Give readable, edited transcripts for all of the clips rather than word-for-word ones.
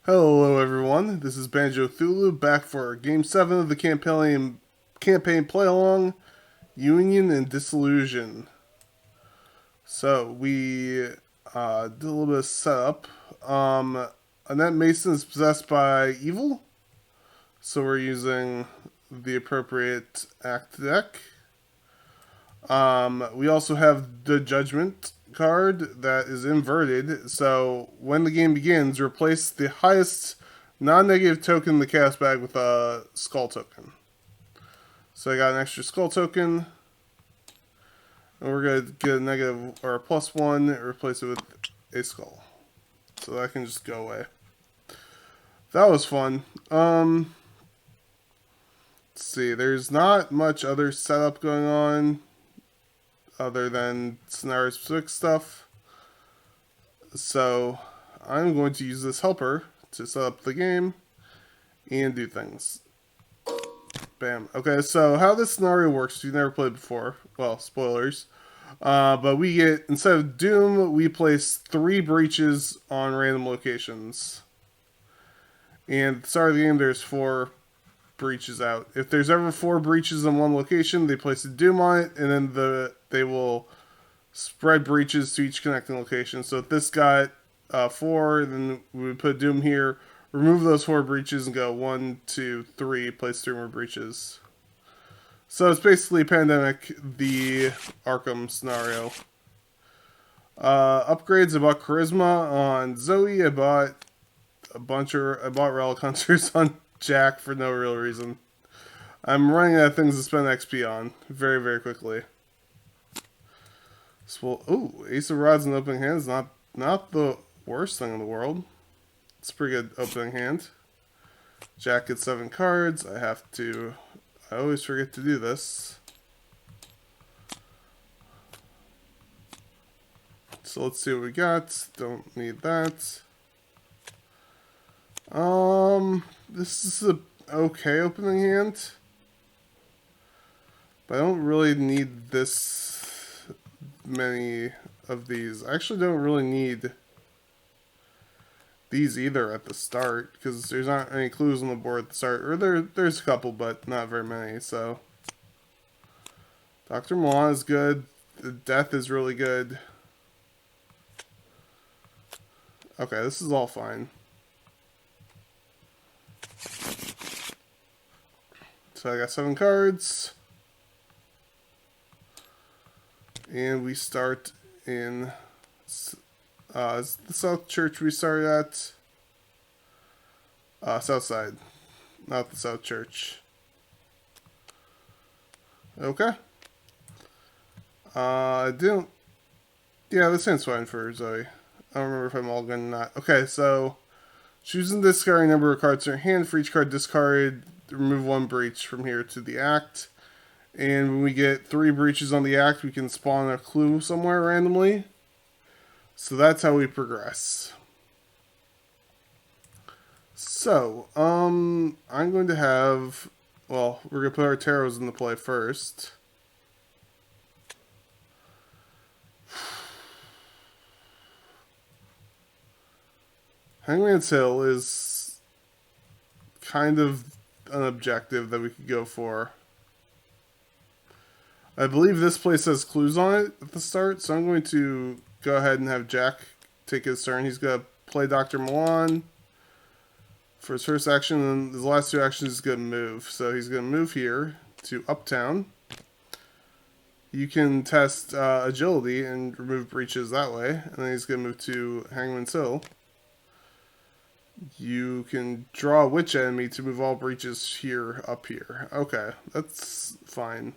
Hello everyone, this is Banjo Thulu back for Game 7 of the campaign play-along, Union and Disillusion. So, we did a little bit of setup. Annette Mason is possessed by evil, so we're using the appropriate act deck. We also have the Judgment card that is inverted, so when the game begins, replace the highest non-negative token in the chaos bag with a skull token. So I got an extra skull token, and we're going to get a negative or a +1 and replace it with a skull. So that can just go away. That was fun. Let's see, there's not much other setup going on other than scenario specific stuff. So I'm going to use this helper to set up the game and do things. Bam. Okay, so how this scenario works, if you've never played before, well, spoilers. But we get, instead of Doom, we place 3 breaches on random locations. And at the start of the game, there's 4 breaches out. If there's ever 4 breaches in one location, they place a Doom on it, and then they will spread breaches to each connecting location. So if this got 4, then we would put Doom here, remove those 4 breaches, and go 1, 2, 3, place 3 more breaches. So it's basically Pandemic, the Arkham scenario. Upgrades, I bought Charisma on Zoey, I bought Relic Hunters on Jack for no real reason. I'm running out of things to spend XP on very, very quickly. So, ooh, Ace of Rods and opening hand is not the worst thing in the world. It's a pretty good opening hand. Jack gets 7 cards. I always forget to do this. So let's see what we got. Don't need that. This is a okay opening hand. But I don't really need this many of these. I actually don't really need these either at the start, because there's not any clues on the board at the start. Or there's a couple, but not very many, so. Dr. Milan is good. The Death is really good. Okay, this is all fine. So I got 7 cards. And we start in the South Church we started at. South side, not the South Church. Okay. I didn't. Yeah, this hand's fine for Zoe. I don't remember if I'm all gonna not. Okay, so choosing discarding number of cards in your hand. For each card discarded, remove 1 breach from here to the act. And when we get 3 breaches on the act, we can spawn a clue somewhere randomly. So that's how we progress. So, I'm going to have, well, we're going to put our tarots into play first. Hangman's Hill is kind of an objective that we could go for. I believe this place has clues on it at the start, so I'm going to go ahead and have Jack take his turn. He's going to play Dr. Milan for his first action, and his last 2 actions he's going to move. So he's going to move here to Uptown. You can test agility and remove breaches that way, and then he's going to move to Hangman's Hill. You can draw a witch enemy to move all breaches here, up here. Okay, that's fine.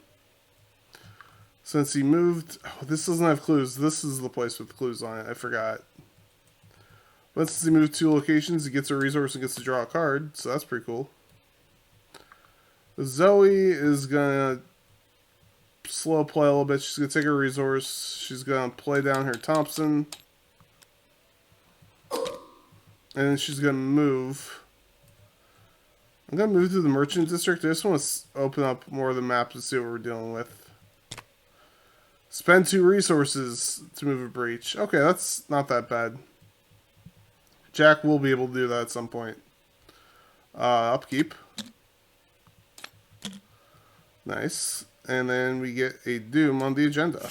Since he moved, oh, this doesn't have clues. This is the place with clues on it. I forgot. But since he moved 2 locations, he gets a resource and gets to draw a card. So that's pretty cool. Zoe is gonna slow play a little bit. She's gonna take her resource. She's gonna play down her Thompson, and then she's gonna move. I'm gonna move to the Merchant District. I just want to open up more of the map to see what we're dealing with. Spend 2 resources to move a breach. Okay, that's not that bad. Jack will be able to do that at some point. Upkeep. Nice. And then we get a Doom on the agenda.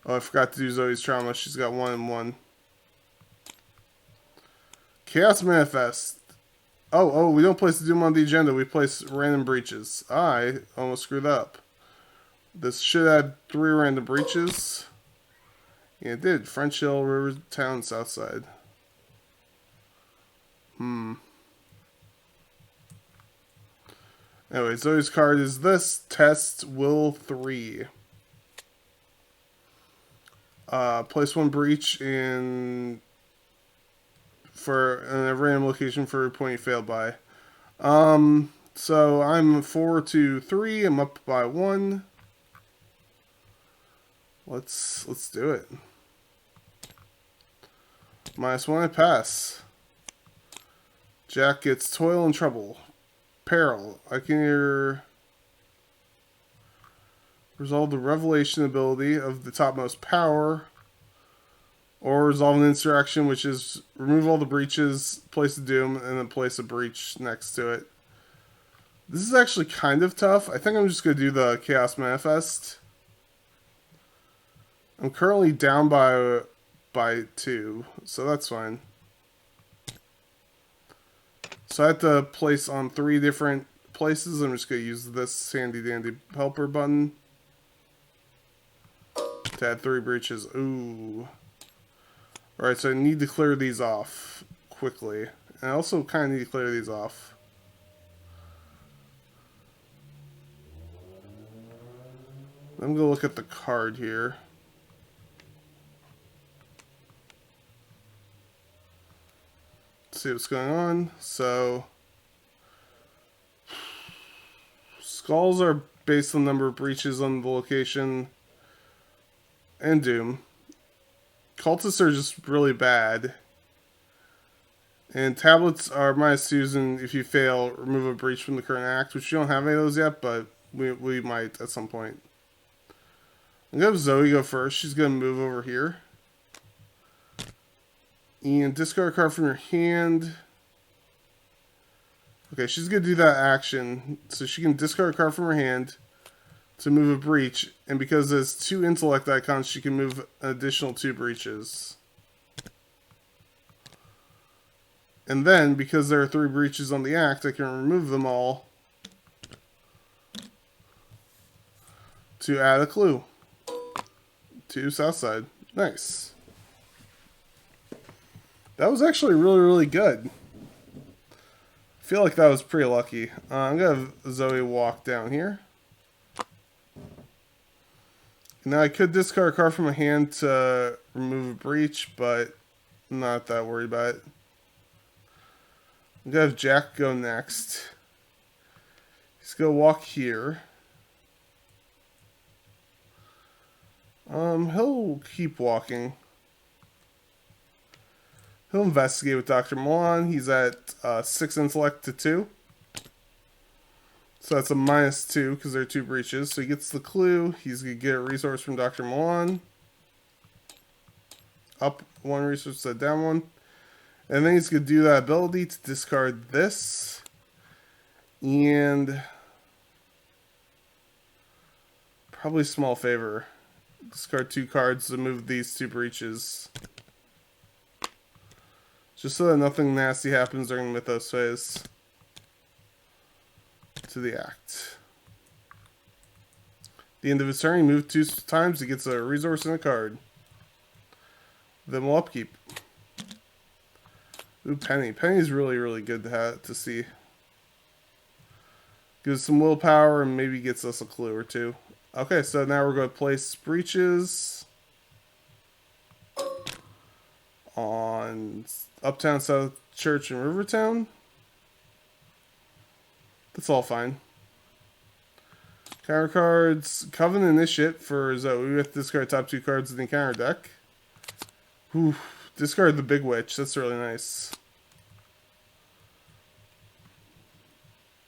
Oh, I forgot to do Zoe's trauma. She's got 1 and 1. Chaos Manifest. Oh, we don't place the Doom on the agenda. We place random breaches. I almost screwed up. This should add 3 random breaches. Yeah, it did. French Hill, Rivertown, Southside. Anyway, Zoe's card is this. Test Will 3. Place 1 breach in a random location for a point you failed by. So I'm 4 to 3. I'm up by 1. Let's do it. -1, I pass. Jack gets Toil and Trouble. Peril. I can either resolve the revelation ability of the topmost power, or resolve an interaction, which is remove all the breaches, place a Doom, and then place a breach next to it. This is actually kind of tough. I think I'm just going to do the Chaos Manifest. I'm currently down by 2, so that's fine. So I have to place on 3 different places. I'm just going to use this handy dandy helper button to add 3 breaches. Ooh. Alright, so I need to clear these off quickly. And I also kind of need to clear these off. I'm going to look at the card here. See what's going on. So skulls are based on the number of breaches on the location and Doom. Cultists are just really bad. And tablets are -2s, and if you fail, remove a breach from the current act, which you don't have any of those yet, but we might at some point. I'm going to have Zoe go first. She's going to move over here. And discard a card from your hand. Okay, she's going to do that action. So she can discard a card from her hand to move a breach. And because there's 2 intellect icons, she can move an additional 2 breaches. And then, because there are 3 breaches on the act, I can remove them all to add a clue to Southside. Nice. That was actually really, really good. I feel like that was pretty lucky. I'm going to have Zoe walk down here. Now I could discard a card from my hand to remove a breach, but I'm not that worried about it. I'm going to have Jack go next. He's going to walk here. He'll keep walking. He'll investigate with Dr. Milan. He's at 6 intellect to 2. So that's a -2 because there are 2 breaches. So he gets the clue. He's going to get a resource from Dr. Milan. Up 1 resource, so down 1. And then he's going to do that ability to discard this. And probably small favor. Discard 2 cards to move these 2 breaches. Just so that nothing nasty happens during the Mythos phase. To the act. At the end of his turn, he moves 2 times. He gets a resource and a card. Then we'll upkeep. Ooh, Penny. Penny's really, really good to see. Gives some willpower and maybe gets us a clue or 2. Okay, so now we're going to place breaches on Uptown, South Church, and Rivertown. That's all fine. Counter cards. Covenant Initiate for Zoe. We have to discard top 2 cards in the counter deck. Ooh, discard the Big Witch. That's really nice.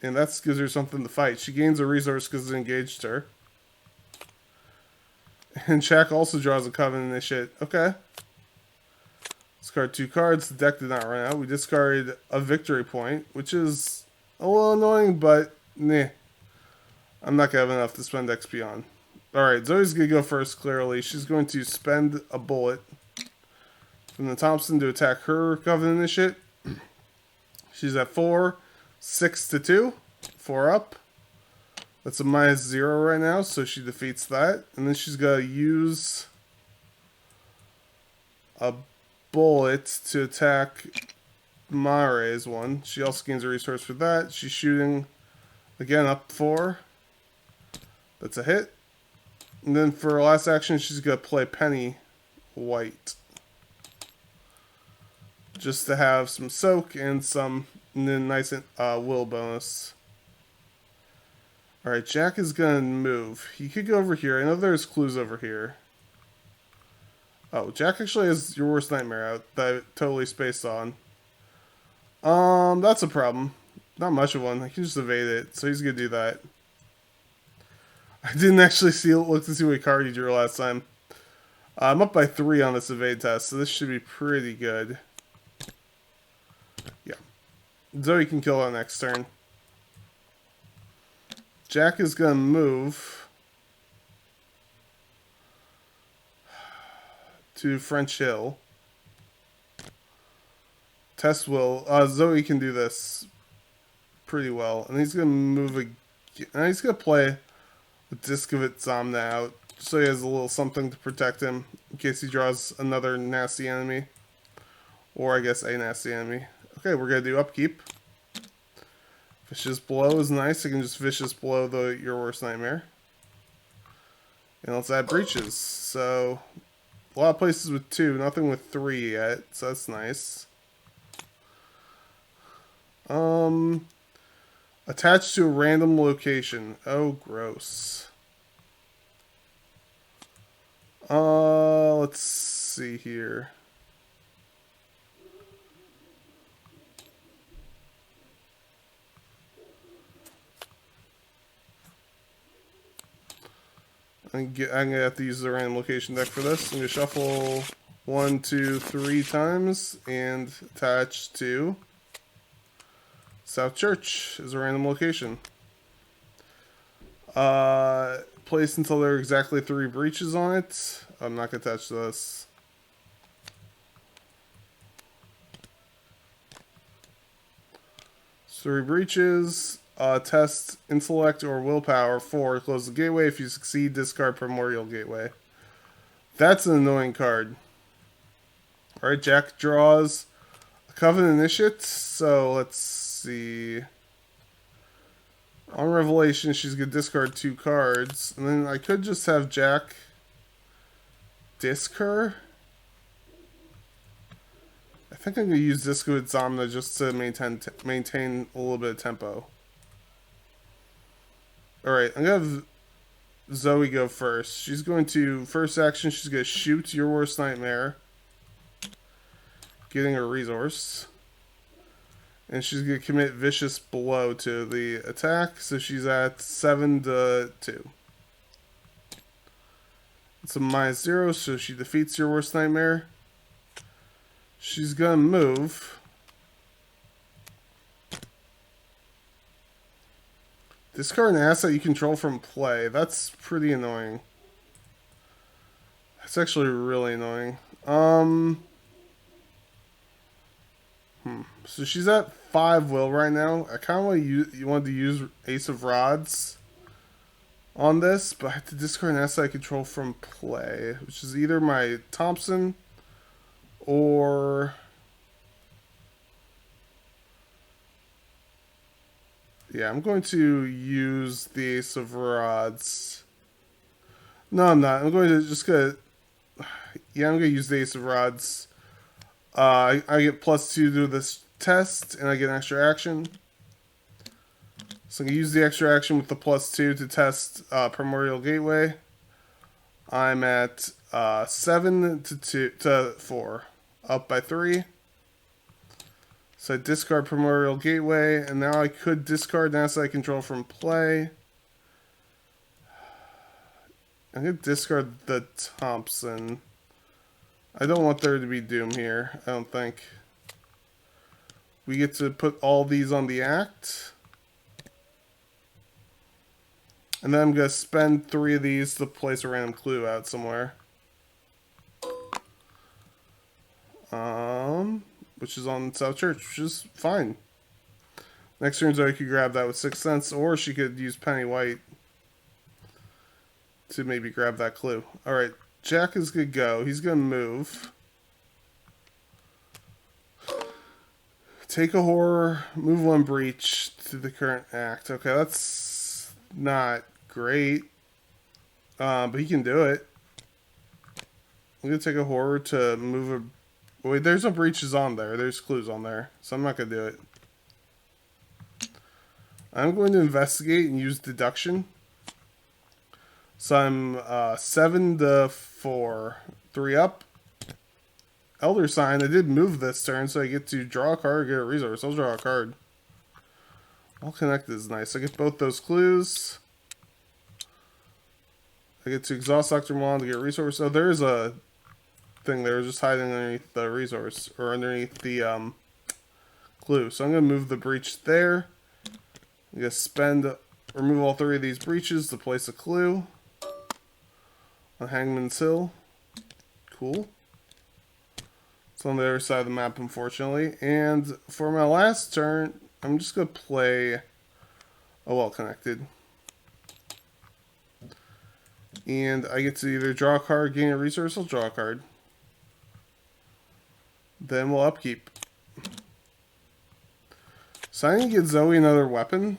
And that gives her something to fight. She gains a resource because it engaged her. And Jack also draws a Covenant Initiate. Okay. Discard 2 cards. The deck did not run out. We discarded a victory point, which is a little annoying, but nah. I'm not going to have enough to spend XP on. Alright, Zoe's going to go first, clearly. She's going to spend a bullet from the Thompson to attack her Covenant Initiate. She's at 4, 6 to 2, 4 up. That's a -0 right now, so she defeats that. And then she's going to use a bullet to attack Mare's one. She also gains a resource for that. She's shooting, again, up 4. That's a hit. And then for her last action, she's going to play Penny White. Just to have some soak and some nice will bonus. Alright, Jack is going to move. He could go over here. I know there's clues over here. Oh, Jack actually has Your Worst Nightmare out that I totally spaced on. That's a problem. Not much of one. I can just evade it, so he's going to do that. I didn't actually look to see what card he drew last time. I'm up by 3 on this evade test, so this should be pretty good. Yeah. Zoe can kill that next turn. Jack is going to move to French Hill. Test will. Zoe can do this pretty well. And he's going to move again. And he's going to play the Discovit Zomna out, so he has a little something to protect him in case he draws another nasty enemy. Or I guess a nasty enemy. Okay, we're going to do upkeep. Vicious Blow is nice. I can just Vicious Blow Your Worst Nightmare. And let's add Breaches. So, a lot of places with 2, nothing with 3 yet, so that's nice. Attached to a random location. Oh, gross. Let's see here. I'm gonna have to use the random location deck for this. I'm gonna shuffle 1, 2, 3 times and attach to South Church is a random location. Place until there are exactly 3 breaches on it. I'm not going to touch this. So 3 breaches. Test intellect or willpower 4. Close the gateway. If you succeed, discard Primordial Gateway. That's an annoying card. Alright, Jack draws a Covenant Initiate. So let's see. On Revelation, she's going to discard 2 cards. And then I could just have Jack disc her. I think I'm going to use Disco with Zomna just to maintain a little bit of tempo. Alright, I'm going to have Zoe go first. She's going to, first action, she's going to shoot Your Worst Nightmare. Getting a resource. And she's going to commit Vicious Blow to the attack. So she's at 7 to 2. It's a -0, so she defeats Your Worst Nightmare. She's going to move. Discard an asset you control from play. That's pretty annoying. That's actually really annoying. So she's at 5 will right now. I kind of wanted to use Ace of Rods on this, but I have to discard an asset I control from play, which is either my Thompson or yeah, I'm going to use the Ace of Rods. No, I'm not. I'm going to yeah, I'm going to use the Ace of Rods. I get +2 to do this test, and I get an extra action. So I'm going to use the extra action with the +2 to test Primordial Gateway. I'm at 7 to 4, up by 3. So I discard Primordial Gateway, and now I could discard an asset I control from play. I'm going to discard the Thompson. I don't want there to be doom here, I don't think. We get to put all these on the act. And then I'm going to spend 3 of these to place a random clue out somewhere. Which is on South Church, which is fine. Next turn, Zoe could grab that with 6 cents, or she could use Penny White to maybe grab that clue. Alright, Jack is going to go. He's going to move. Take a horror, move 1 breach to the current act. Okay, that's not great. But he can do it. I'm going to take a horror to move a... Wait, there's no breaches on there. There's clues on there. So I'm not going to do it. I'm going to investigate and use deduction. So I'm 7 to 4. 3 up. Elder Sign. I did move this turn, so I get to draw a card or get a resource. I'll draw a card. All connected is nice. I get both those clues. I get to exhaust Dr. Milan to get a resource. Oh, there's a thing there just hiding underneath the resource, or underneath the clue. So I'm going to move the breach there. I'm going to remove all 3 of these breaches to place a clue on Hangman's Hill. Cool. It's on the other side of the map, unfortunately. And for my last turn, I'm just going to play a well connected. And I get to either draw a card, gain a resource, I'll draw a card. Then we'll upkeep. So I need to get Zoe another weapon.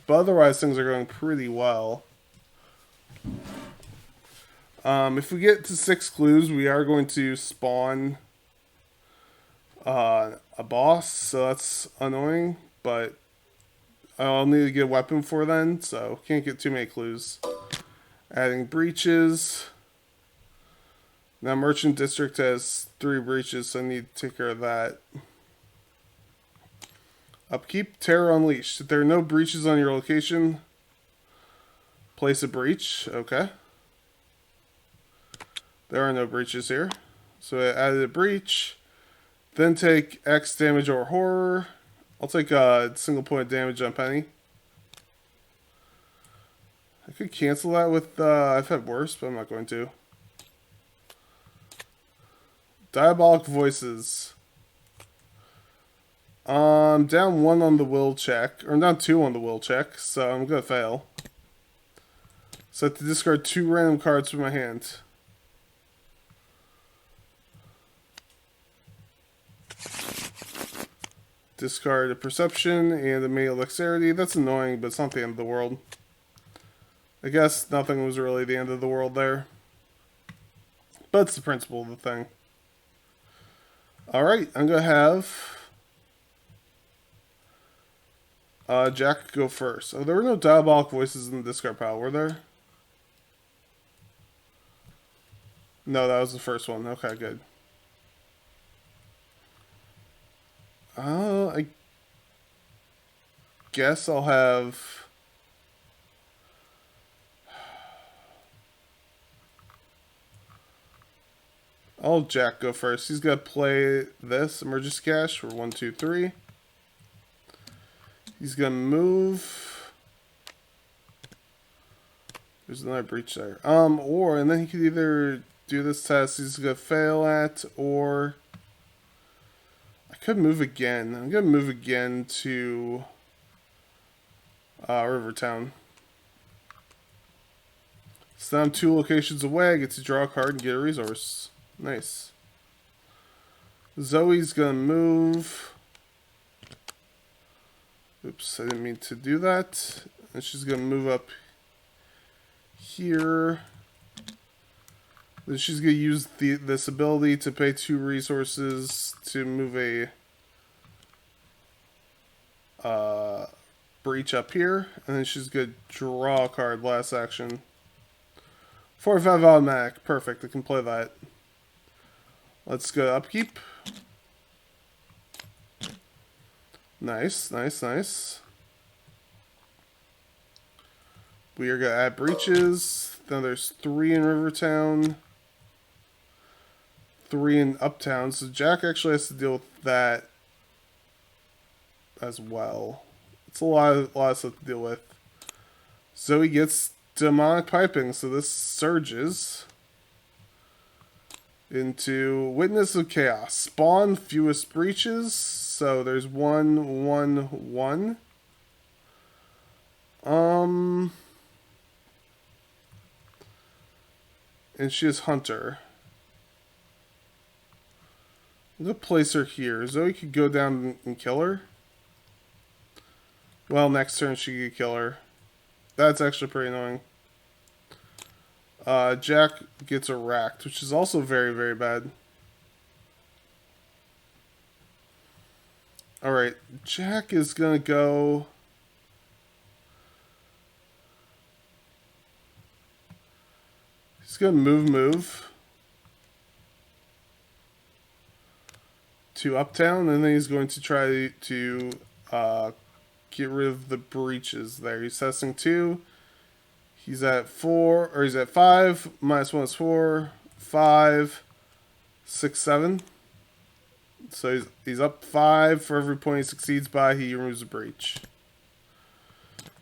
But otherwise things are going pretty well. If we get to 6 clues, we are going to spawn a boss. So that's annoying. But I'll need to get a weapon for then. So can't get too many clues. Adding breaches. Now Merchant District has 3 breaches, so I need to take care of that. Upkeep, Terror Unleashed. If there are no breaches on your location, place a breach. Okay. There are no breaches here. So I added a breach. Then take X damage or horror. I'll take a single point of damage on Penny. I could cancel that with, I've had worse, but I'm not going to. Diabolic Voices. Down 1 on the will check, or down 2 on the will check, so I'm gonna fail. So I have to discard 2 random cards from my hand. Discard a Perception and a Male Dexterity. That's annoying, but it's not the end of the world. I guess nothing was really the end of the world there. But it's the principle of the thing. Alright, I'm going to have Jack go first. Oh, there were no Diabolic Voices in the discard pile, were there? No, that was the first one. Okay, good. I guess I'll have... I'll Jack go first. He's going to play this Emergency Cash for 1, 2, 3. He's going to move. There's another breach there. And then he could either do this test he's going to fail at, or I could move again. I'm going to move again to Rivertown. So now I'm 2 locations away. I get to draw a card and get a resource. Nice. Zoe's gonna move. Oops, I didn't mean to do that. And she's gonna move up here. Then she's gonna use this ability to pay 2 resources to move a breach up here. And then she's gonna draw a card last action. 45 automatic. Perfect, I can play that. Let's go upkeep. Nice, nice, nice. We are going to add breaches. Then there's 3 in Rivertown. 3 in Uptown, so Jack actually has to deal with that as well. It's a lot of stuff to deal with. Zoey gets demonic piping, so this surges into Witness of Chaos. Spawn fewest breaches, so there's 1, 1, 1. And she is Hunter. I'm gonna place her here. Zoey could go down and kill her. Well, next turn she could kill her. That's actually pretty annoying. Jack gets racked, which is also very, very bad. Alright, Jack is gonna go... He's gonna move to Uptown, and then he's going to try to get rid of the breaches there. He's testing 2. He's at 4, or he's at 5. -1 is 4. 5, 6, 7. So he's up 5 for every point he succeeds by. He removes a breach.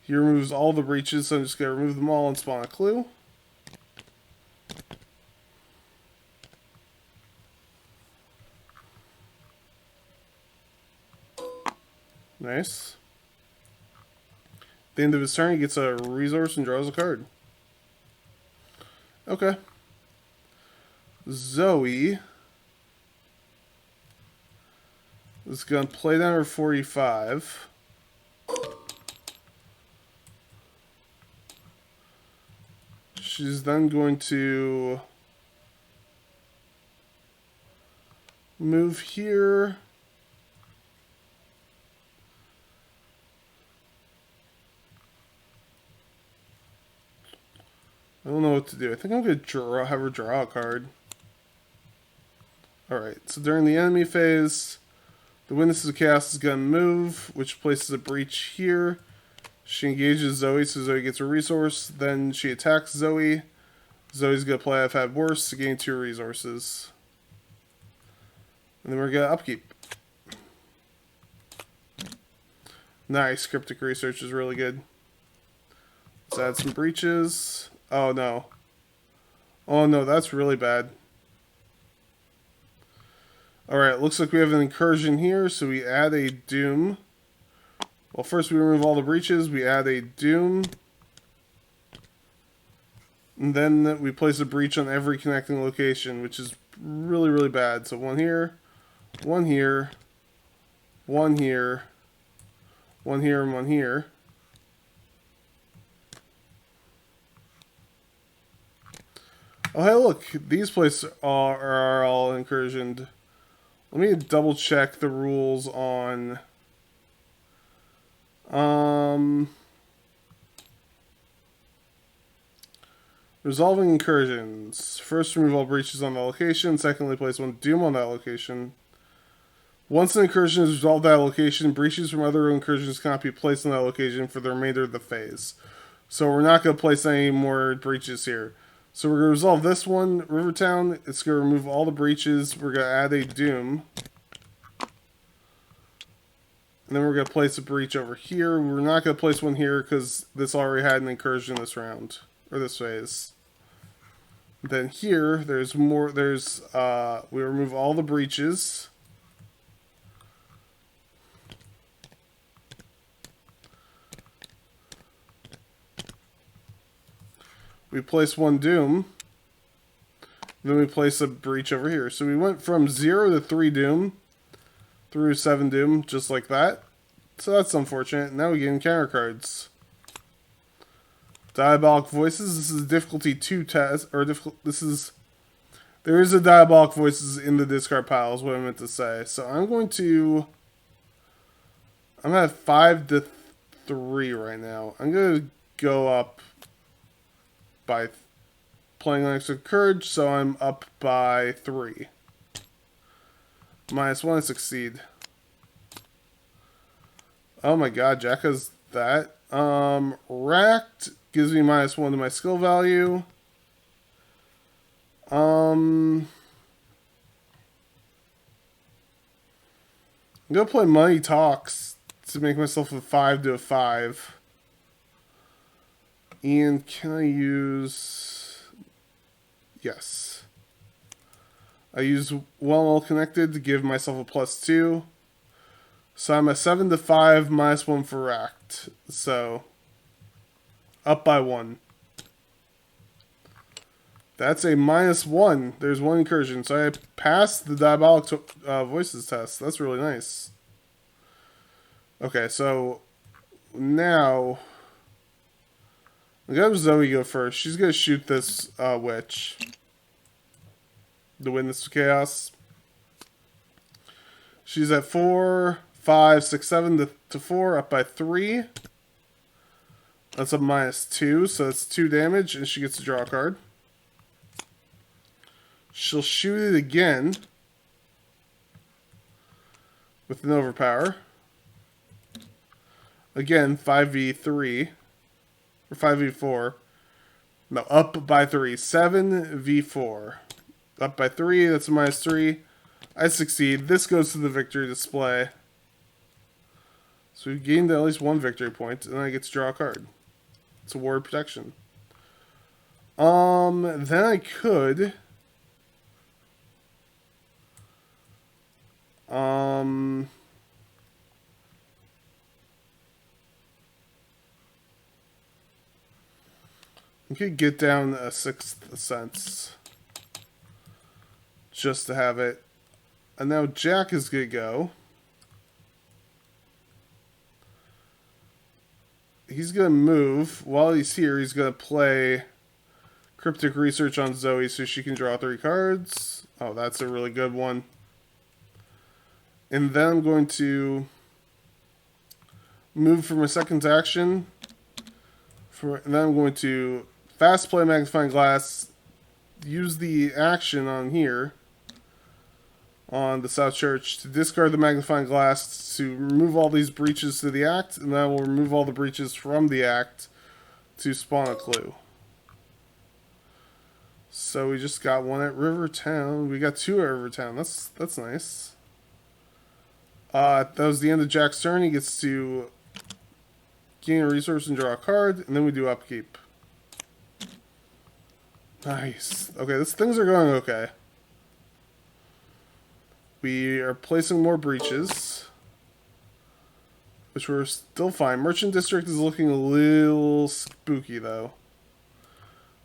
He removes all the breaches, so I'm just going to remove them all and spawn a clue. Nice. At the end of his turn, he gets a resource and draws a card. Okay. Zoey is going to play down her 45. She's then going to move here. I don't know what to do. I think I'm going to have her draw a card. Alright, so during the enemy phase, the Witness of Chaos is going to move, which places a breach here. She engages Zoey, so Zoey gets a resource. Then she attacks Zoey. Zoey's going to play I've Had Worse to gain 2 resources. And then we're going to upkeep. Nice, Cryptic Research is really good. Let's add some breaches. Oh no. Oh no, that's really bad. Alright, looks like we have an incursion here, so we add a doom. Well, first we remove all the breaches, we add a doom. And then we place a breach on every connecting location, which is really, really bad. So 1 here, 1 here, 1 here, 1 here, and 1 here. Oh, hey, look. These places are all incursioned. Let me double check the rules on... Resolving incursions. First, remove all breaches on the location. Secondly, place 1 doom on that location. Once an incursion is resolved at that location, breaches from other incursions cannot be placed on that location for the remainder of the phase. So we're not going to place any more breaches here. So we're going to resolve this one, Rivertown. It's going to remove all the breaches. We're going to add a doom. And then we're going to place a breach over here. We're not going to place one here because this already had an incursion this round. Or this phase. Then here, there's more, we remove all the breaches. We place 1 doom. Then we place a breach over here. So we went from 0 to 3 doom through 7 doom, just like that. So that's unfortunate. Now we get encounter cards. Diabolic Voices. This is difficulty 2 test, or there is a Diabolic Voices in the discard pile, is what I meant to say. So I'm going at 5 to 3 right now. I'm going to go up by playing Electric Courage, so I'm up by 3. -1 to succeed. Oh my god, Jack has that. Racked gives me -1 to my skill value. I'm gonna play Money Talks to make myself a 5 to a 5. And can I use... Yes. I use Well Connected to give myself a +2. So I'm a 7 to 5 -1 for racked. So up by 1. That's a -1. There's 1 incursion. So I passed the Diabolic Voices test. That's really nice. Okay, so now I'm gonna have Zoe go first. She's gonna shoot this witch to win this chaos. She's at 4, 5, 6, 7 to 4, up by 3. That's a -2, so that's 2 damage, and she gets to draw a card. She'll shoot it again with an overpower. Again, 5v3. Or 5v4. No, up by 3. 7v4. Up by 3, that's a -3. I succeed. This goes to the victory display. So we've gained at least 1 victory point, and I get to draw a card. It's a ward protection. Then I could... I could get down a 6th sense. Just to have it. And now Jack is going to go. He's going to move. While he's here, he's going to play Cryptic Research on Zoe so she can draw 3 cards. Oh, that's a really good one. And then I'm going to move for my second action. And then I'm going to fast play Magnifying Glass. Use the action on here. On the South Church to discard the Magnifying Glass to remove all these breaches to the act, and then I will remove all the breaches from the act to spawn a clue. So we just got 1 at Rivertown. We got 2 at Rivertown. That's nice. That was the end of Jack's turn. He gets to gain a resource and draw a card, and then we do upkeep. Nice. Okay, things are going okay. We are placing more breaches, which we're still fine. Merchant District is looking a little spooky, though.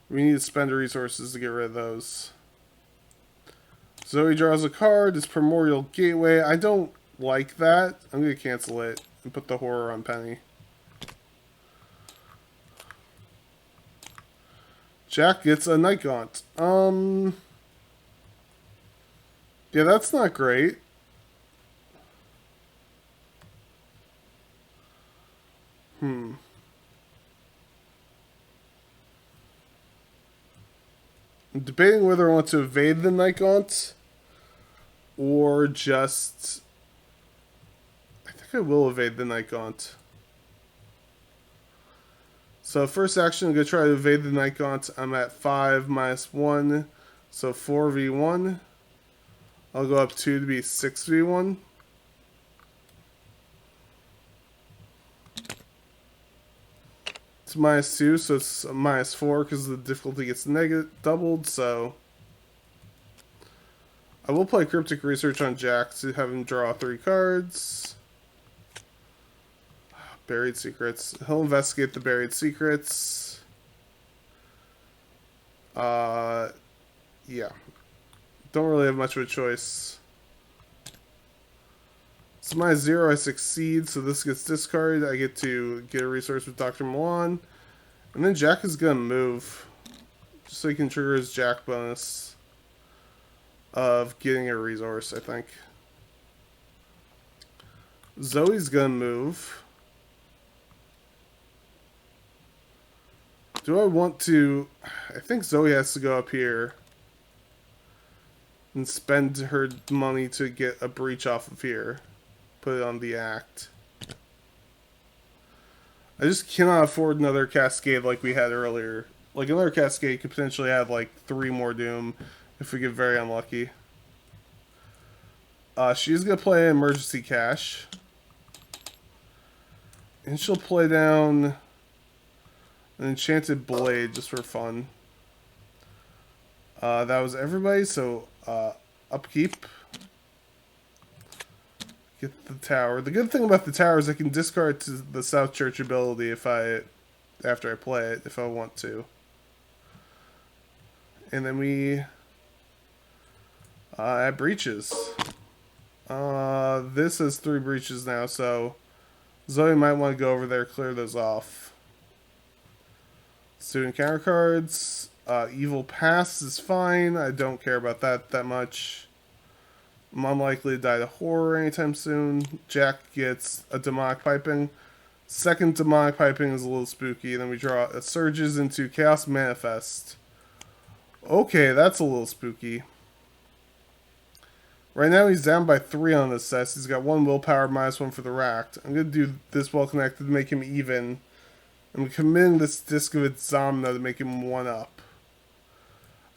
We need to spend resources to get rid of those. Zoe draws a card. It's Primordial Gateway. I don't like that. I'm going to cancel it and put the horror on Penny. Jack gets a Night Gaunt. Yeah, that's not great. I'm debating whether I want to evade the Night Gaunt or just... I think I will evade the Night Gaunt. So first action, I'm going to try to evade the Night Gaunt. I'm at 5 -1, so 4v1. I'll go up 2 to be 6v1. It's -2, so it's -4 because the difficulty gets doubled, so... I will play Cryptic Research on Jack to have him draw 3 cards. Buried Secrets. He'll investigate the Buried Secrets. Yeah. Don't really have much of a choice. So -0, I succeed, so this gets discarded. I get to get a resource with Dr. Milan. And then Jack is going to move. Just so he can trigger his Jack bonus of getting a resource, I think. Zoe's going to move. Do I want to... I think Zoe has to go up here and spend her money to get a breach off of here. Put it on the act. I just cannot afford another Cascade like we had earlier. Like, another Cascade could potentially have, like, 3 more Doom if we get very unlucky. She's going to play Emergency Cash. And she'll play down an Enchanted Blade just for fun. That was everybody, so upkeep. Get the tower. The good thing about the tower is I can discard to the South Church ability after I play it, if I want to. And then we add breaches. This has 3 breaches now, so Zoe might want to go over there, clear those off. Student counter cards. Evil Pass is fine. I don't care about that much. I'm unlikely to die to horror anytime soon. Jack gets a demonic piping. Second demonic piping is a little spooky. Then we draw surges into Chaos Manifest. Okay, that's a little spooky. Right now he's down by 3 on this test. He's got 1 willpower, -1 for the racked. I'm going to do this well connected to make him even. I'm committing this Disc of Examina to make him 1 up.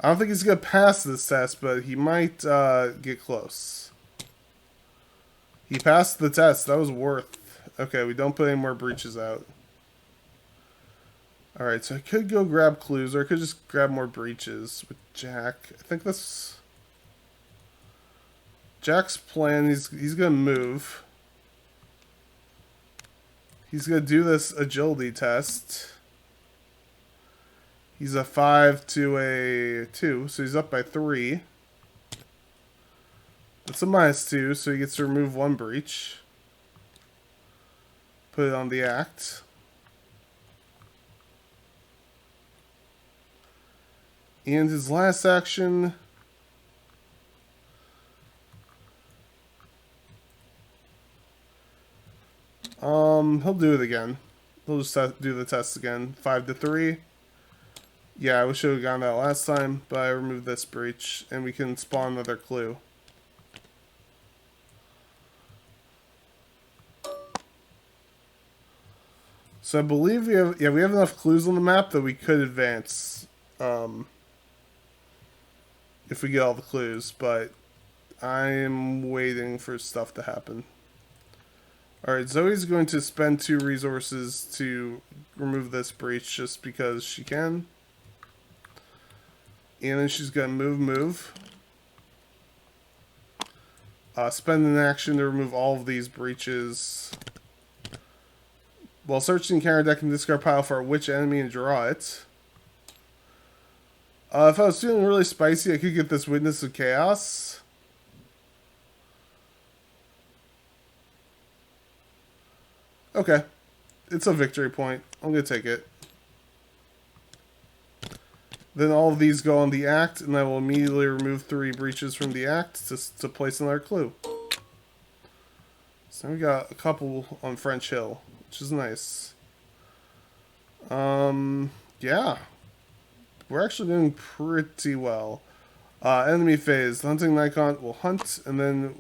I don't think he's going to pass this test, but he might get close. He passed the test. That was worth. Okay, we don't put any more breaches out. Alright, so I could go grab clues, or I could just grab more breaches with Jack. I think that's Jack's plan. He's going to move. He's going to do this agility test. He's a 5 to a 2, so he's up by 3. That's a -2, so he gets to remove 1 breach. Put it on the act. And his last action... he'll do it again. He'll just do the test again. 5 to 3. Yeah, I wish I would have gotten that last time, but I removed this breach, and we can spawn another clue. So I believe we have enough clues on the map that we could advance, if we get all the clues, but I'm waiting for stuff to happen. Alright, Zoe's going to spend 2 resources to remove this breach just because she can. And then she's going to move. Spend an action to remove all of these breaches. While searching counter deck and discard pile for which enemy and draw it. If I was feeling really spicy, I could get this Witness of Chaos. Okay. It's a victory point. I'm going to take it. Then all of these go on the act, and I will immediately remove 3 breaches from the act to place another clue. So we got a couple on French Hill, which is nice. Yeah. We're actually doing pretty well. Enemy phase. The hunting Nikon will hunt, and then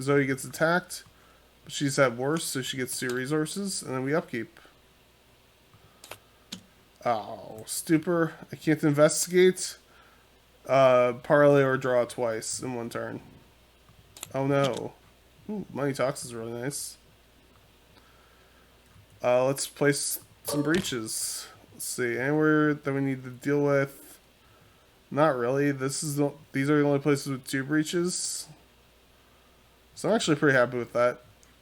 Zoe gets attacked. But she's had worse, so she gets 2 resources, and then we upkeep. Oh, stupor. I can't investigate. Parlay or draw twice in 1 turn. Oh no. Ooh, Money Talks is really nice. Let's place some breaches. Let's see, anywhere that we need to deal with. Not really. These are the only places with 2 breaches. So I'm actually pretty happy with that.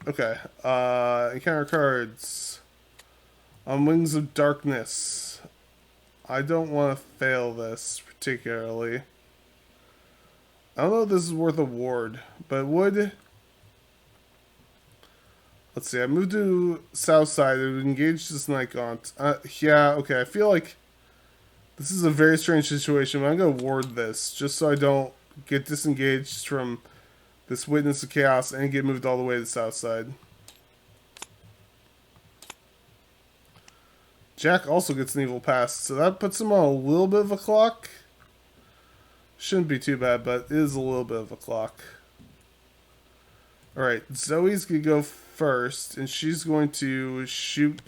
Okay. Encounter cards. On Wings of Darkness. I don't want to fail this particularly. I don't know if this is worth a ward, but it would. Let's see, I moved to south side. It would engage this Nikon. Yeah, okay, I feel like this is a very strange situation. I'm going to ward this just so I don't get disengaged from this Witness of Chaos and get moved all the way to the south side. Jack also gets an evil pass, so that puts him on a little bit of a clock. Shouldn't be too bad, but it is a little bit of a clock. Alright, Zoe's going to go first, and she's going to shoot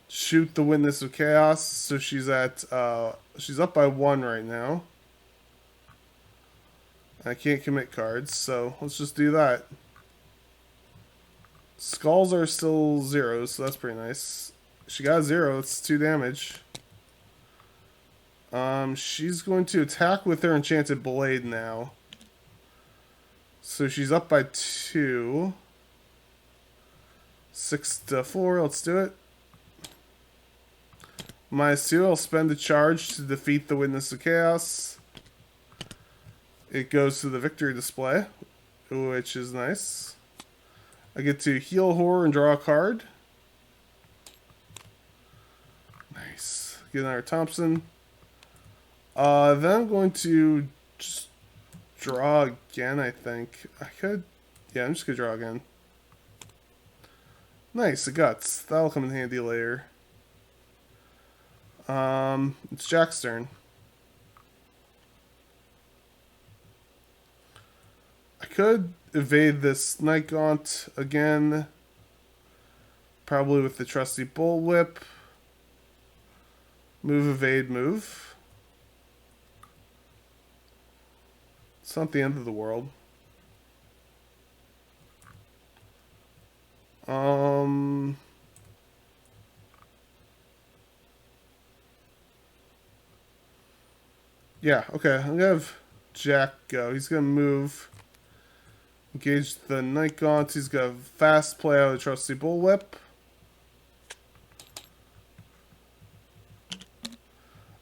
the Witness of Chaos. So she's up by 1 right now. I can't commit cards, so let's just do that. Skulls are still zeros, so that's pretty nice. She got a 0. It's 2 damage. She's going to attack with her enchanted blade now. So she's up by 2. 6 to 4. Let's do it. -2. I'll spend a charge to defeat the Witness of Chaos. It goes to the victory display, which is nice. I get to heal horror and draw a card. Nice. Get another Thompson. Then I'm going to just draw again, I think. I could... Yeah, I'm just going to draw again. Nice, the guts. That'll come in handy later. It's Jack's turn. I could evade this Night Gaunt again. Probably with the trusty Bullwhip. Move, evade, move. It's not the end of the world. Yeah, okay. I'm gonna have Jack go. He's gonna move. Engage the Night Gaunt. He's got a fast play out of the trusty Bullwhip.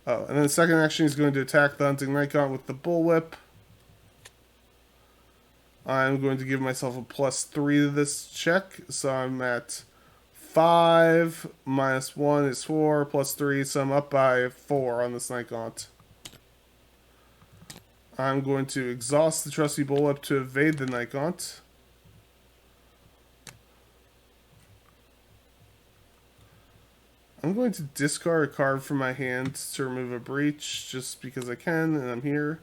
Oh, and then the second action, he's going to attack the Hunting Night Gaunt with the Bullwhip. I'm going to give myself a +3 to this check, so I'm at 5. -1 is 4, +3, so I'm up by 4 on this Night Gaunt. I'm going to exhaust the trusty Bullwhip to evade the Night Gaunt. I'm going to discard a card from my hand to remove a breach, just because I can, and I'm here.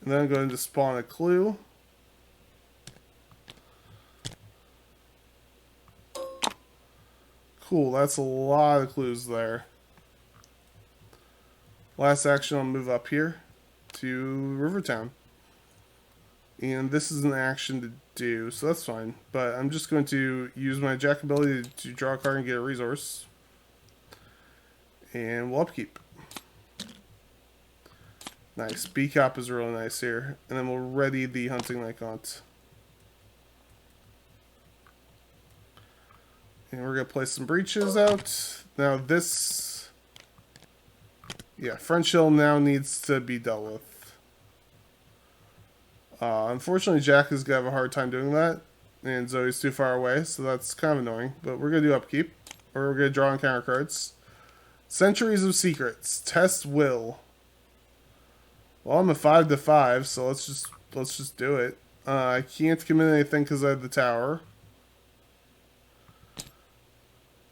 And then I'm going to spawn a clue. Cool, that's a lot of clues there. Last action, I'll move up here to Rivertown. And this is an action to do, so that's fine. But I'm just going to use my Jack ability to draw a card and get a resource. And we'll upkeep. Nice. B-Cop is really nice here. And then we'll ready the Hunting Night Gaunt. And we're going to place some breaches out. Now this... Yeah, French Hill now needs to be dealt with. Unfortunately, Jack is going to have a hard time doing that. And Zoe's too far away, so that's kind of annoying. But we're going to do upkeep. Or we're going to draw encounter cards. Centuries of Secrets. Test Will. Well, I'm a 5 to 5, so let's just do it. I can't commit anything because I have the tower.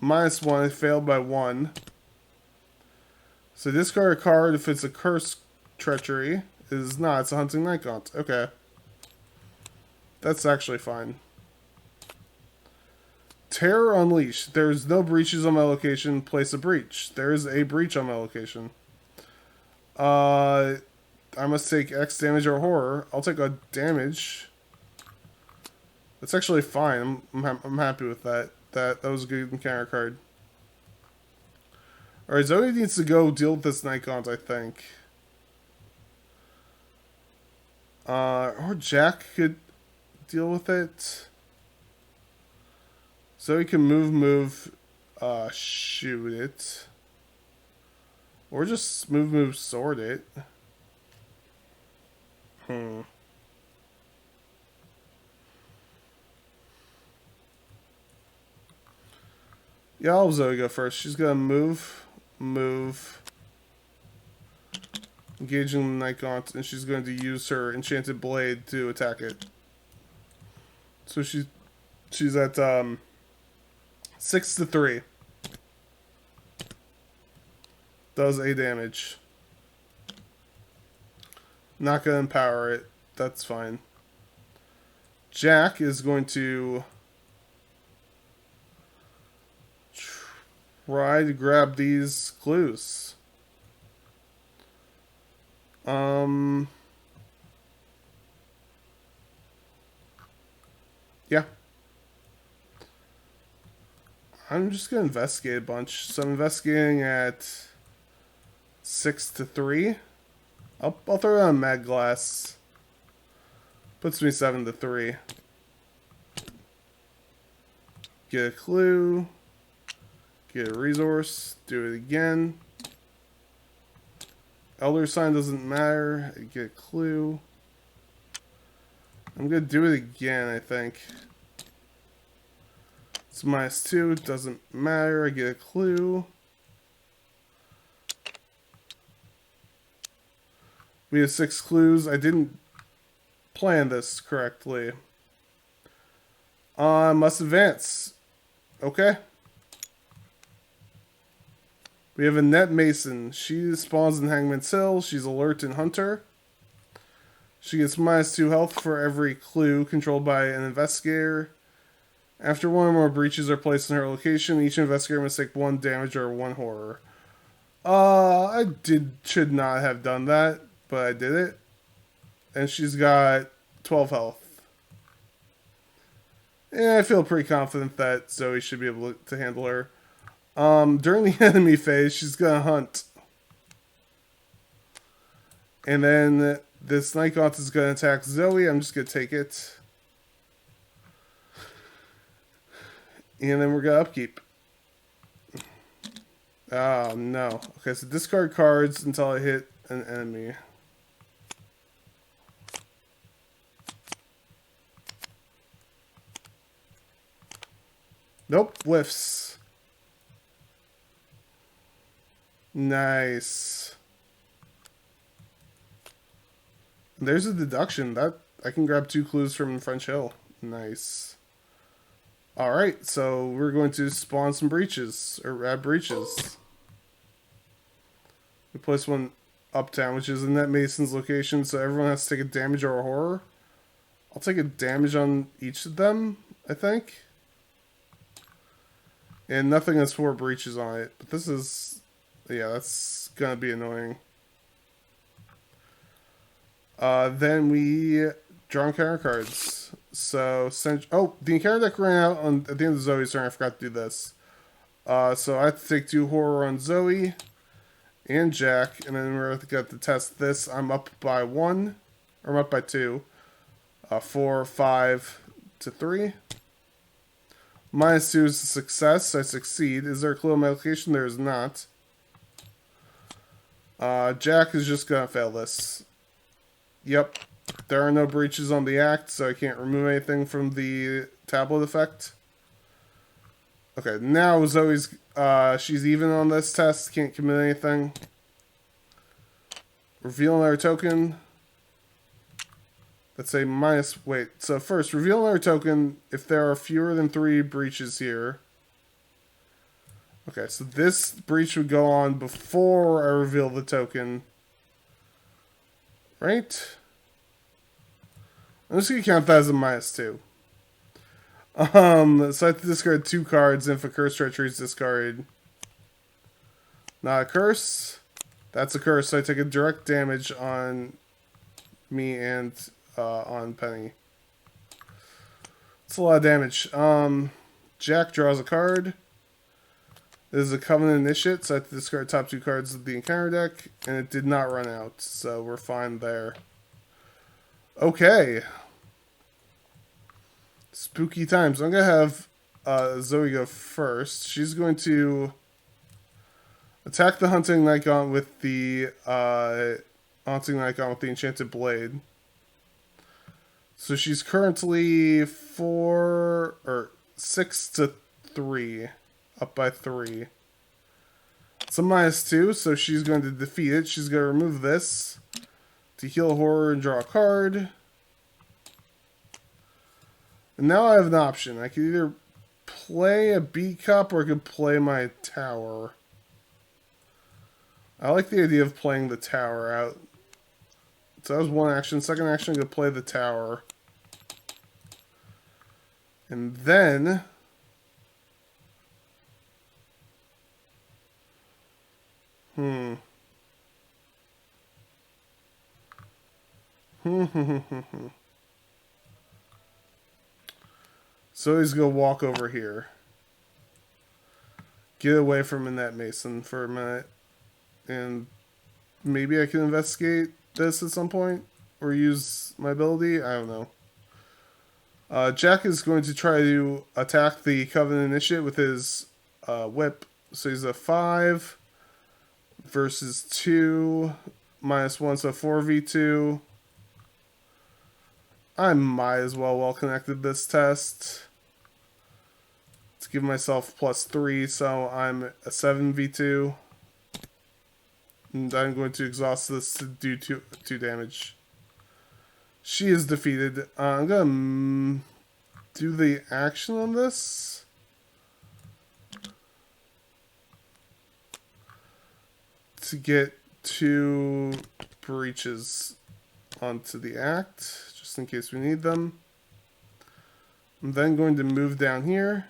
-1, I failed by 1. So discard a card if it's a curse treachery. It is not, it's a Hunting Night Gaunt. Okay. That's actually fine. Terror Unleashed. There's no breaches on my location. Place a breach. There is a breach on my location. I must take X damage or horror. I'll take a damage. That's actually fine. I'm happy with that. That was a good encounter card. Alright, Zoe needs to go deal with this Night Gaunt, I think. Or Jack could deal with it. Zoe can move, shoot it. Or just move, sword it. Yeah, I'll have Zoe go first. She's gonna move. Engaging the Night Gaunt, and she's going to use her enchanted blade to attack it. So she's at 6 to 3. Does 8 damage. Not gonna empower it. That's fine. Jack is going to try to grab these clues. Yeah. I'm just going to investigate a bunch. So I'm investigating at 6 to 3. I'll throw down Mad Glass. Puts me 7 to 3. Get a clue. Get a resource. Do it again. Elder sign doesn't matter. Get a clue. I'm going to do it again, I think. It's -2. Doesn't matter. I get a clue. We have 6 clues. I didn't plan this correctly. Must advance. Okay. We have Annette Mason. She spawns in Hangman's Hill. She's alert and hunter. She gets -2 health for every clue controlled by an investigator. After one or more breaches are placed in her location, each investigator must take 1 damage or 1 horror. Should not have done that, but I did it. And she's got 12 health. And I feel pretty confident that Zoe should be able to handle her. During the enemy phase, she's gonna hunt. And then this Night Gaunt is gonna attack Zoe. I'm just gonna take it. And then we're gonna upkeep. Oh no. Okay, so discard cards until I hit an enemy. Nope, whiffs. Nice. There's a deduction. That I can grab 2 clues from French Hill. Nice. Alright, so we're going to spawn some breaches, or add breaches. We place one uptown, which is Annette Mason's location, so everyone has to take a damage or a horror. I'll take a damage on each of them, I think. And nothing has 4 breaches on it, but this is... yeah, that's gonna be annoying. Then we draw encounter cards. So, the encounter deck ran out at the end of Zoe's turn. I forgot to do this. So I have to take 2 horror on Zoe and Jack, and then we're going to test this. I'm up by 1, or I'm up by 2. 4, 5 to 3. -2 is a success, so I succeed. Is there a clue on my location? There is not. Jack is just going to fail this. Yep. There are no breaches on the act, so I can't remove anything from the tablet effect. Okay, now Zoe's, she's even on this test, can't commit anything. Reveal another token. Let's say wait, so first, reveal another token if there are fewer than 3 breaches here. Okay, so this breach would go on before I reveal the token. Right? I'm just going to count that as a -2. So I have to discard 2 cards, and if a curse treachery is discarded. Not a curse. That's a curse, so I take a direct damage on me and on Penny. It's a lot of damage. Jack draws a card. This is a Covenant Initiate, so I have to discard top 2 cards of the encounter deck, and it did not run out, so we're fine there. Okay. Spooky times. I'm going to have Zoe go first. She's going to attack the Hunting Night Gaunt with the Haunting Night Gaunt with the Enchanted Blade. So she's currently 6 to 3. Up by 3. It's a -2, so she's going to defeat it. She's going to remove this to heal horror and draw a card. And now I have an option. I could either play a B cup or I could play my tower. I like the idea of playing the tower out. So that was one action. Second action, I'm going to play the tower. And then... So he's going to walk over here. Get away from Annette Mason for a minute. And maybe I can investigate this at some point. Or use my ability. I don't know. Jack is going to try to attack the Covenant Initiate with his whip. So he's a 5 versus 2 minus 1, so 4v2. I might as well connected this test. Let's give myself +3, so I'm a 7v2. And I'm going to exhaust this to do 2 damage. She is defeated. I'm going to do the action on this. To get 2 breaches onto the act, just in case we need them. I'm then going to move down here.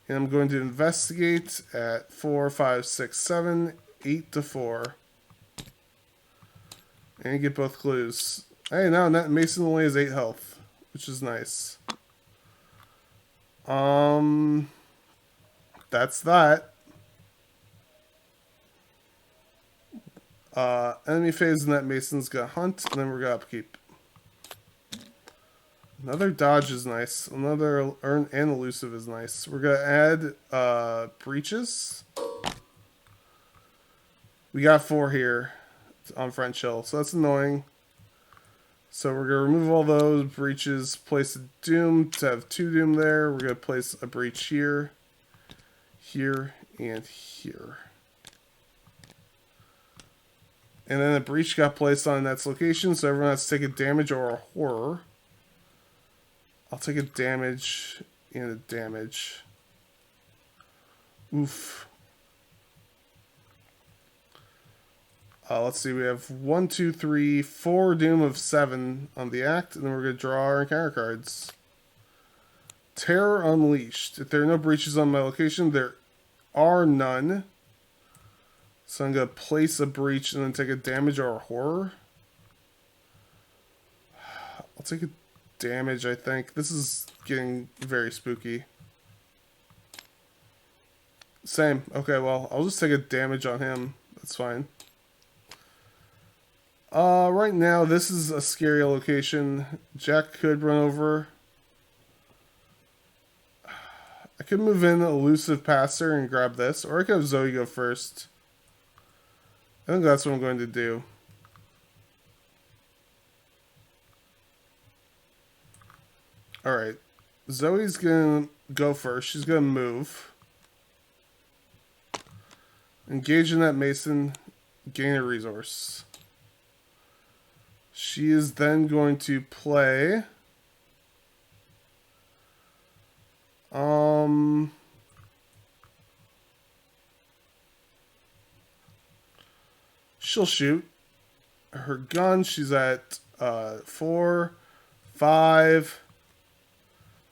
And I'm going to investigate at 4, 5, 6, 7, 8 to 4. And get both clues. Hey, now Annette Mason only has 8 health, which is nice. That's that. Enemy phase Annette Mason's gonna hunt, and then we're gonna upkeep. Another dodge is nice. Another earn and elusive is nice. We're gonna add breaches. We got 4 here on French Hill, so that's annoying. So we're gonna remove all those breaches, place a doom to have 2 doom there. We're gonna place a breach here, here, and here. And then a breach got placed on Annette's location, so everyone has to take a damage or a horror. I'll take a damage and a damage. Oof. Let's see, we have 1, 2, 3, 4 doom of 7 on the act, and then we're going to draw our encounter cards. Terror Unleashed. If there are no breaches on my location, there are none. So I'm going to place a breach and then take a damage or a horror. I'll take a damage, I think. This is getting very spooky. Same. Okay, well, I'll just take a damage on him. That's fine. Right now, this is a scary location. Jack could run over. I could move in elusive past her and grab this, or I could have Zoe go first. I think that's what I'm going to do. Alright. Zoe's going to go first. She's going to move. Engage in that Mason. Gain a resource. She is then going to play... She'll shoot. Her gun, she's at 4, 5,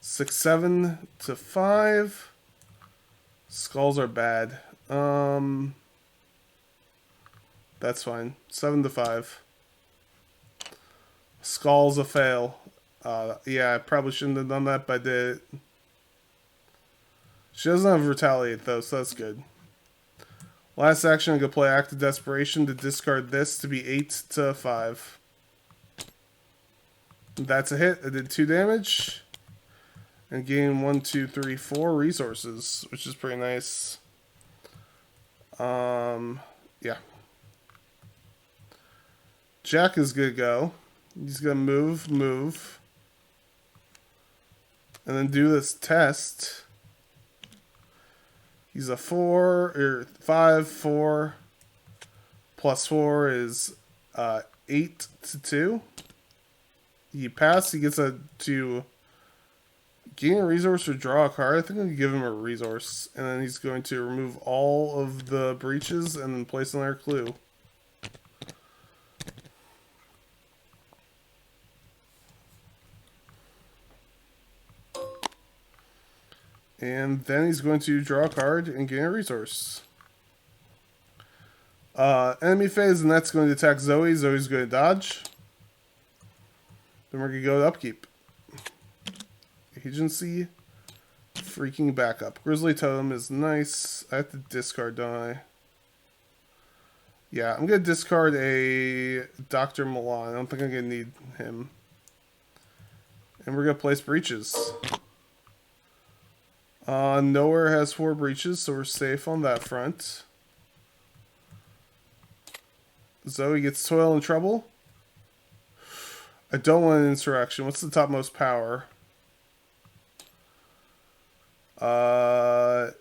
6, 7 to 5. Skulls are bad. That's fine. 7 to 5. Skull's a fail. Yeah, I probably shouldn't have done that, but I did it. She doesn't have retaliate though, so that's good. Last action, I'm going to play Act of Desperation to discard this to be 8 to 5. That's a hit. I did 2 damage. And gain 1, 2, 3, 4 resources, which is pretty nice. Yeah. Jack is going to go. He's going to move. And then do this test. He's a 4, or 5, 4. Plus 4 is 8 to 2. He passed. He gets to gain a resource or draw a card. I think I'm going to give him a resource. And then he's going to remove all of the breaches and then place another clue. And then he's going to draw a card and gain a resource. Enemy phase, and that's going to attack Zoe. Zoe's going to dodge. Then we're going to go to upkeep. Agency. Freaking backup. Grizzly Totem is nice. I have to discard, don't I? Yeah, I'm going to discard a Dr. Milan. I don't think I'm going to need him. And we're going to place breaches. Nowhere has 4 breaches, so we're safe on that front. Zoey gets Toil and Trouble. I don't want an Insurrection. What's the topmost power?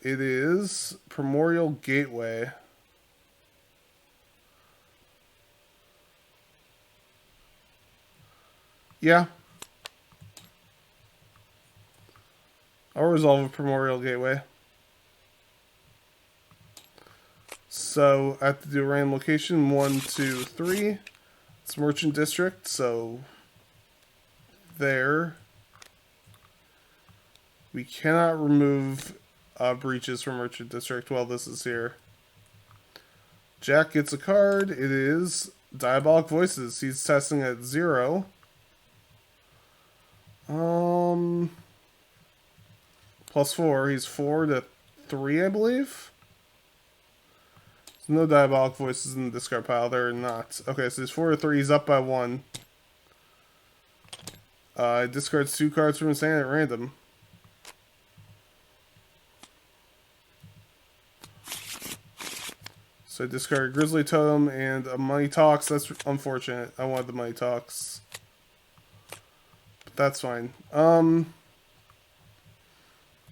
It is Primordial Gateway. Yeah. I'll resolve a Primordial Gateway. So I have to do a random location. 1, 2, 3. It's Merchant District, so there. We cannot remove breaches from Merchant District while this is here. Jack gets a card. It is Diabolic Voices. He's testing at 0. Plus 4. He's 4 to 3, I believe. There's no Diabolic Voices in the discard pile. There are not. Okay, so he's 4 to 3. He's up by 1. Discards 2 cards from his hand at random. So I discard Grizzly Totem and a Money Talks. That's unfortunate. I wanted the Money Talks. But that's fine. I'm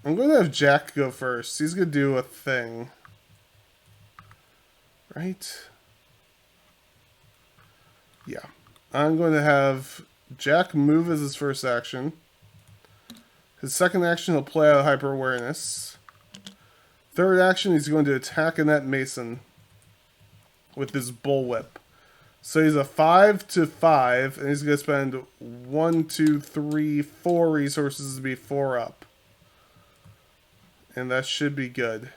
going to have Jack go first. He's going to do a thing. Right? Yeah. I'm going to have Jack move as his first action. His second action, he'll play out Hyper Awareness. Third action, he's going to attack Annette Mason with his Bullwhip. So he's a 5 to 5, and he's going to spend 1, 2, 3, 4 resources to be 4 up. And that should be good.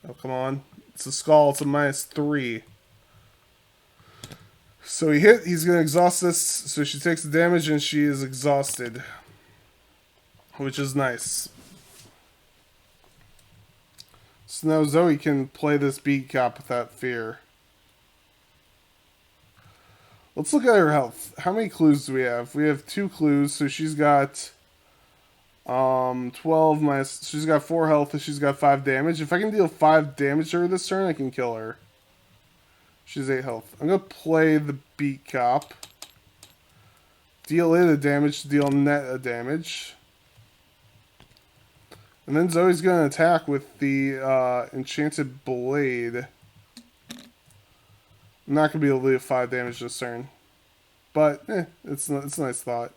Oh, come on. It's a skull. It's a -3. So he hit. He's going to exhaust this. So she takes the damage, and she is exhausted. Which is nice. So now Zoey can play this beat cop without fear. Let's look at her health. How many clues do we have? We have 2 clues, so she's got 12 minus... She's got 4 health and she's got 5 damage. If I can deal 5 damage to her this turn, I can kill her. She's 8 health. I'm going to play the beat cop. Deal it a damage to deal net a damage. And then Zoey's going to attack with the Enchanted Blade. I'm not going to be able to deal 5 damage this turn. But, it's a nice thought.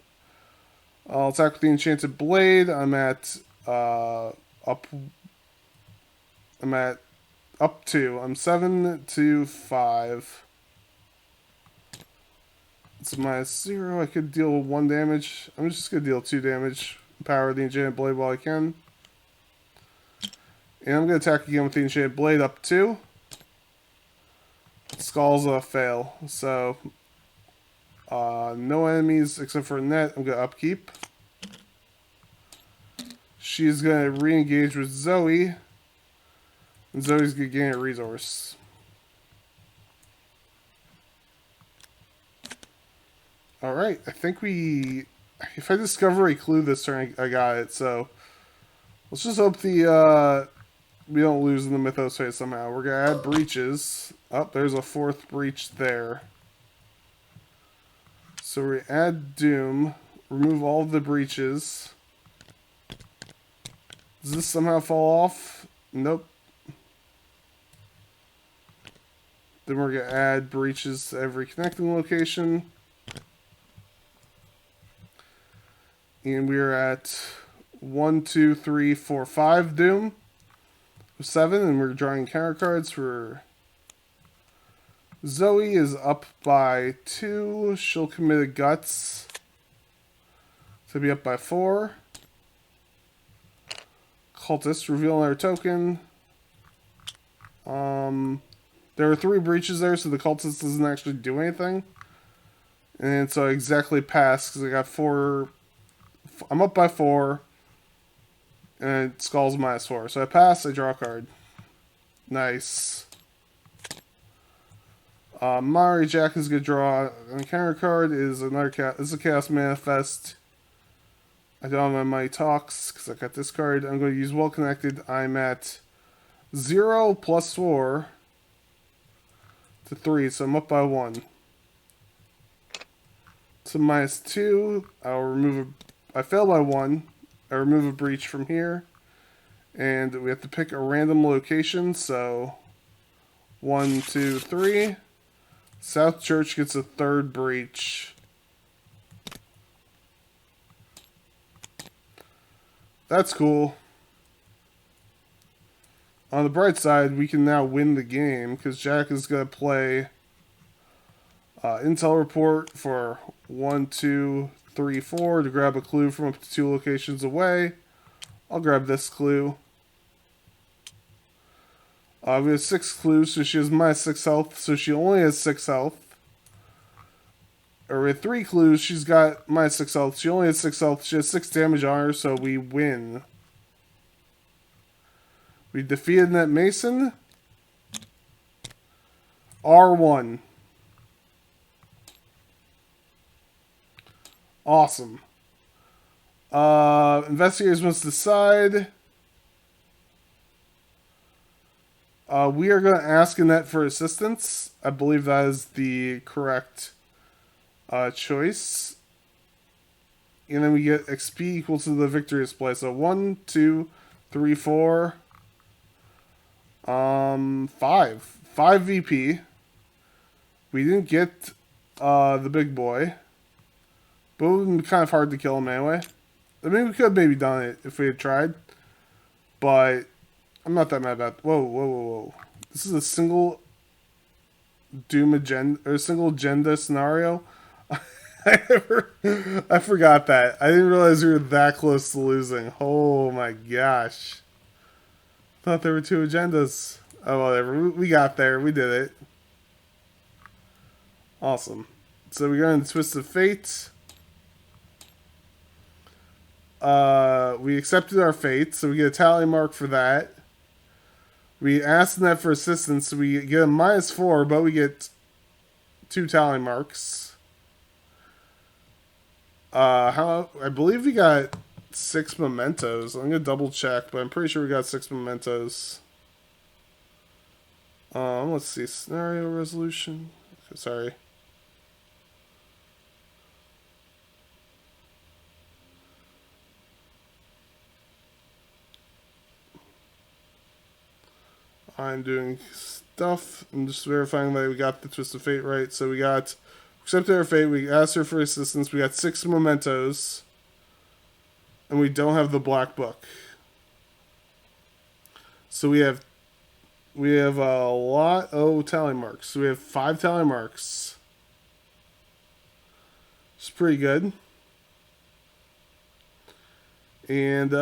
I'll attack with the Enchanted Blade. I'm at up 2. I'm 7 to 5. It's -0. I could deal 1 damage. I'm just going to deal 2 damage. Power the Enchanted Blade while I can. And I'm going to attack again with the Enchanted Blade up 2. Skull's a fail. So, no enemies except for Annette. I'm going to upkeep. She's going to re-engage with Zoey. And Zoey's going to gain a resource. Alright, I think we... If I discover a clue this turn, I got it. So, let's just hope the... we don't lose in the Mythos phase somehow. We're going to add breaches. Oh, there's a 4th breach there. So we add Doom. Remove all of the breaches. Does this somehow fall off? Nope. Then we're going to add breaches to every connecting location. And we are at 1, 2, 3, 4, 5 Doom. 7, and we're drawing counter cards for Zoey is up by 2. She'll commit a guts to be up by 4. Cultist, reveal another token. There are 3 breaches there, so the cultist doesn't actually do anything. And so I exactly passed because I got 4. I'm up by 4. And it Skull's -4. So I pass, I draw a card. Nice. Mari Jack is going to draw an encounter card. Is another this is a Chaos Manifest. I don't have my Mighty Talks because I got this card. I'm going to use Well Connected. I'm at 0 plus 4 to 3, so I'm up by 1. So -2. I'll remove I fail by 1. I remove a breach from here. And we have to pick a random location, so 1, 2, 3. South Church gets a 3rd breach. That's cool. On the bright side, we can now win the game because Jack is going to play Intel Report for 1, 2, 3, 4 to grab a clue from up to 2 locations away. I'll grab this clue. We have 6 clues, so she has -6 health, so she only has 6 health. Or we have 3 clues, she's got -6 health, she only has 6 health, she has 6 damage on her, so we win. We defeated Annette Mason. R1. Awesome. Investigators must decide. We are going to ask Annette for assistance. I believe that is the correct choice. And then we get XP equal to the victory display. So 1, 2, 3, 4. 5. 5 VP. We didn't get the big boy. But it would have been kind of hard to kill him anyway. I mean, we could have maybe done it if we had tried. But I'm not that mad about it. Whoa, whoa, whoa, whoa. This is a single Doom agenda, or single agenda scenario. I forgot that. I didn't realize we were that close to losing. Oh my gosh. Thought there were 2 agendas. Oh, whatever. We got there. We did it. Awesome. So we got into Twist of Fate. We accepted our fate, so we get a tally mark for that. We asked Annette for assistance, so we get a -4, but we get 2 tally marks. I believe we got 6 mementos. I'm gonna double check, but I'm pretty sure we got 6 mementos. Let's see, scenario resolution. Okay, sorry. I'm doing stuff. I'm just verifying that we got the Twist of Fate right. So we got accepted our fate. We asked her for assistance. We got 6 mementos, and we don't have the black book. So we have a lot of tally marks. So we have 5 tally marks. It's pretty good. And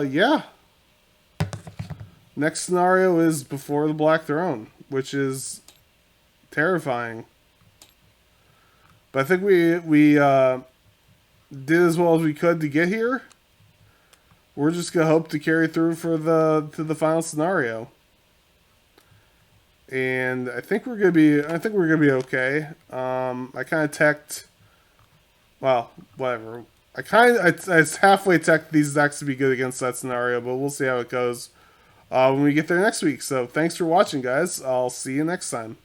yeah. Next scenario is Before the Black Throne, which is terrifying. But I think we did as well as we could to get here. We're just gonna hope to carry through for to the final scenario. And I think we're gonna be okay. I kind of teched. Well, whatever. I halfway teched these decks to be good against that scenario, but we'll see how it goes when we get there next week. So thanks for watching, guys. I'll see you next time.